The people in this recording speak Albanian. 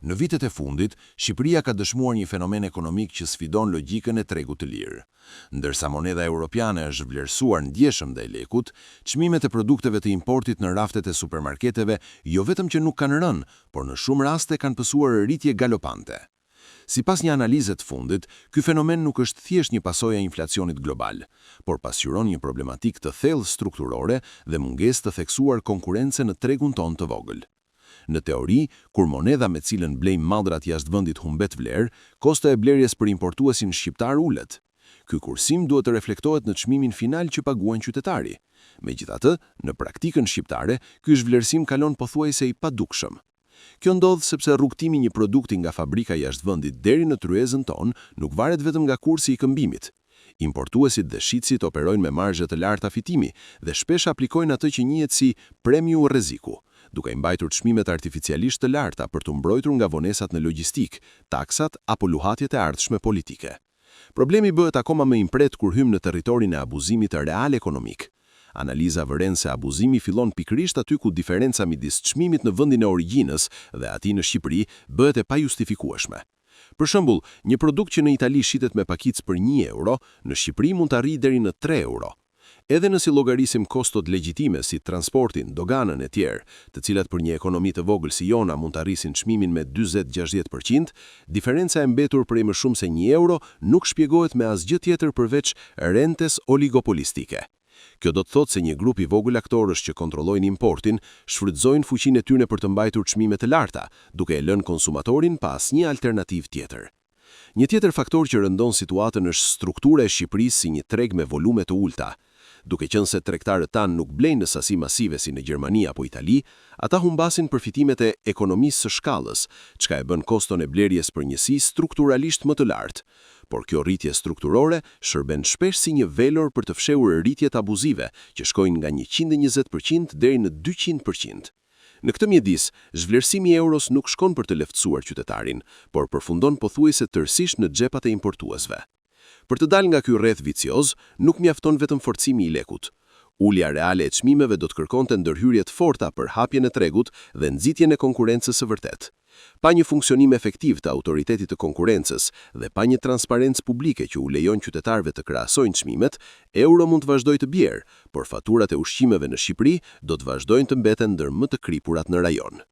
Në vitet e fundit, Shqipëria ka dëshmuar një fenomen ekonomik që sfidon logjikën e tregut të lirë. Ndërsa monedha europiane është vlerësuar ndjeshëm ndaj lekut, çmimet e produkteve të importit në raftet e supermarketeve jo vetëm që nuk kanë rënë, por në shumë raste kanë pësuar rritje galopante. Sipas një analize të fundit, ky fenomen nuk është thjesht një pasojë e inflacionit global, por pasqyron një problematikë të thellë strukturore dhe mungesë të theksuar konkurrence në tregun tonë të vogël. Në teori, kur monedha me cilën blejmë mallrat jashtë vendit humbet vlerë, kosto e blerjes për importuesin shqiptar ulet. Ky kursim duhet të reflektohet në çmimin final që paguan qytetari. Megjithatë, në praktikën shqiptare, ky zhvlerësim kalon pothuajse i padukshëm. Kjo ndodh sepse rrugtimi një produkti nga fabrika jashtë vendit deri në tryezën tonë nuk varet vetëm nga kursi i këmbimit. Importuesit dhe shitësit operojnë me marzhe të larta fitimi dhe shpesh aplikojnë atë që njihet si premiu rreziku, duke mbajtur çmimet artificialisht të larta për të mbrojtur nga vonesat në logjistik, taksat apo luhatjet e ardhshme politike. Problemi bëhet akoma më impret kur hym në territorin e abuzimit real ekonomik. Analiza vëren se abuzimi fillon pikërisht aty ku diferenca midis çmimit në vendin e origjinës dhe atij në Shqipëri bëhet e pajustifikueshme. Për shembull, një produkt që në Itali shitet me pakicë për 1 euro, në Shqipëri mund të arrijë deri në 3 euro. Edhe nëse llogarisim kostot legjitime si transportin, doganën e tjerë, të cilat për një ekonomi të vogël si jona mund të arrisin çmimin me 40-60%, diferenca e mbetur prej më shumë se 1 euro nuk shpjegohet me asgjë tjetër përveç rentes oligopolistike. Kjo do të thotë se një grup i vogël aktorësh që kontrollojnë importin shfrytëzojnë fuqinë e tyre për të mbajtur çmime të larta, duke e lënë konsumatorin pa asnjë alternativë tjetër. Një tjetër faktor që rëndon situatën është struktura e Shqipërisë si një treg me volume të ulta. Duke qenë se tregtarët tanë nuk blejnë në sasi masive si në Gjermani apo Itali, ata humbasin përfitimet e ekonomisë së shkallës, çka e bën koston e blerjes për njësi strukturalisht më të lartë. Por kjo rritje strukturore shërben shpesh si një velor për të fshehur rritjet abuzive, që shkojnë nga 120% deri në 200%. Në këtë mjedis, zhvlerësimi i euros nuk shkon për të lehtësuar qytetarin, por përfundon pothuajse tërësisht në xhepat e importuesve. Për të dalë nga ky rreth vicioz, nuk mjafton vetëm forcimi i lekut. Ulja reale e çmimeve do të kërkonte ndërhyrje të forta për hapjen e tregut dhe nxitjen e konkurrencës së vërtetë. Pa një funksionim efektiv të autoritetit të konkurrencës dhe pa një transparencë publike që u lejon qytetarëve të krahasojnë çmimet, euro mund të vazhdojë të bjerë, por faturat e ushqimeve në Shqipëri do të vazhdojnë të mbeten ndër më të kripurat në rajon.